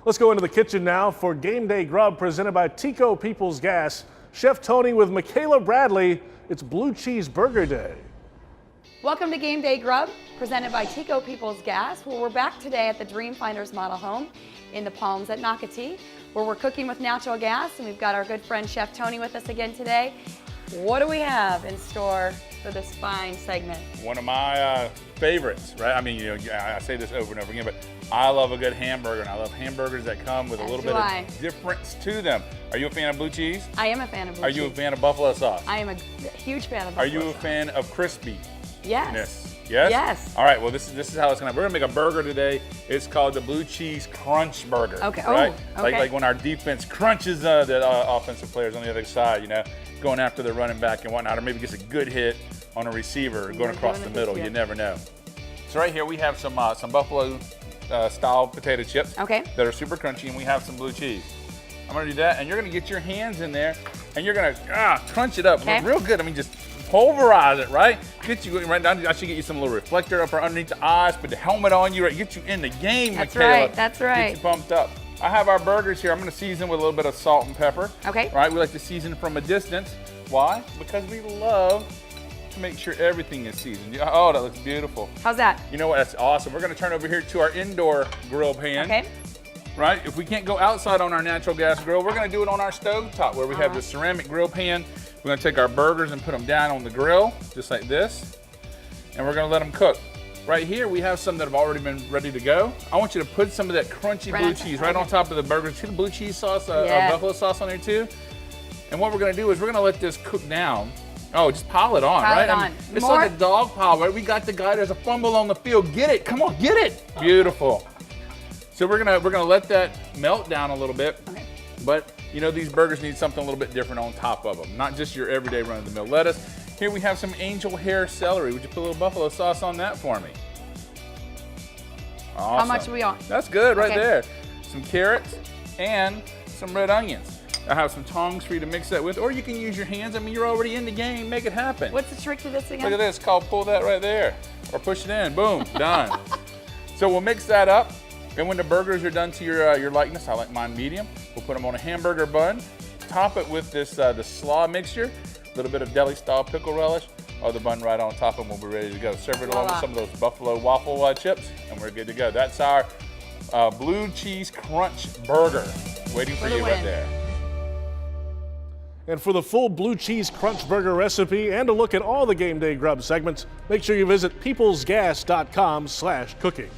Let's go into the kitchen now for Game Day Grub presented by Tico People's Gas. Chef Tony with Michaela Bradley. It's Blue Cheese Burger Day. Welcome to Game Day Grub presented by Tico People's Gas. Well, we're back today at the Dreamfinders Model Home in the Palms at Nocatee, where we're cooking with natural gas, and we've got our good friend Chef Tony with us again today. What do we have in store for this fine segment? One of my favorites, right? I mean, I say this over and over again, but I love a good hamburger, and I love hamburgers that come with a little bit of difference to them. Are you a fan of blue cheese? I am a fan of blue cheese. Are you a fan of buffalo sauce? I am a huge fan of buffalo sauce. Are you a fan of crispy? Yes. Yes? Yes. All right, well, this is how it's gonna, we're gonna make a burger today. It's called the Blue Cheese Crunch Burger. Okay, right? Oh, okay. Like when our defense crunches the offensive players on the other side, going after the running back and whatnot, or maybe gets a good hit on a receiver going across the middle. You never know. So right here we have some buffalo style potato chips that are super crunchy, and we have some blue cheese. I'm gonna do that, and you're gonna get your hands in there, and you're gonna crunch it up real good. I mean, just pulverize it, right? Get you right down. I should get you some little reflector up or underneath the eyes, put the helmet on you, right? Get you in the game, That's Michaela. right, that's right. Get you pumped up. I have our burgers here. I'm gonna season with a little bit of salt and pepper. Okay. Right, we like to season from a distance. Why? Because we love to make sure everything is seasoned. Oh, that looks beautiful. How's that? You know what, that's awesome. We're gonna turn over here to our indoor grill pan. Okay. Right, if we can't go outside on our natural gas grill, we're gonna do it on our stove top where we have the ceramic grill pan. We're gonna take our burgers and put them down on the grill, just like this, and we're gonna let them cook. Right here, we have some that have already been ready to go. I want you to put some of that crunchy blue cheese right on top of the burger. See the blue cheese sauce, buffalo sauce on there too? And what we're gonna do is we're gonna let this cook down. Oh, just pile it on, right? I mean, it's like a dog pile, right? We got the guy, there's a fumble on the field. Get it, come on, get it. Beautiful. So we're gonna let that melt down a little bit. Okay. But these burgers need something a little bit different on top of them, not just your everyday run-of-the-mill lettuce. Here we have some angel hair celery. Would you put a little buffalo sauce on that for me? Awesome. How much are we on? That's good right there. Some carrots and some red onions. I have some tongs for you to mix that with, or you can use your hands. I mean, you're already in the game. Make it happen. What's the trick to this again? Look at this. Called pull that right there, or push it in. Boom, done. So we'll mix that up, and when the burgers are done to your likeness, I like mine medium. We'll put them on a hamburger bun. Top it with this the slaw mixture, a little bit of deli-style pickle relish. The bun right on top of them. We'll be ready to go. Serve it along with some of those buffalo waffle chips, and we're good to go. That's our blue cheese crunch burger waiting for you right there. And for the full Blue Cheese Crunch Burger recipe and a look at all the Game Day Grub segments, make sure you visit peoplesgas.com/cooking.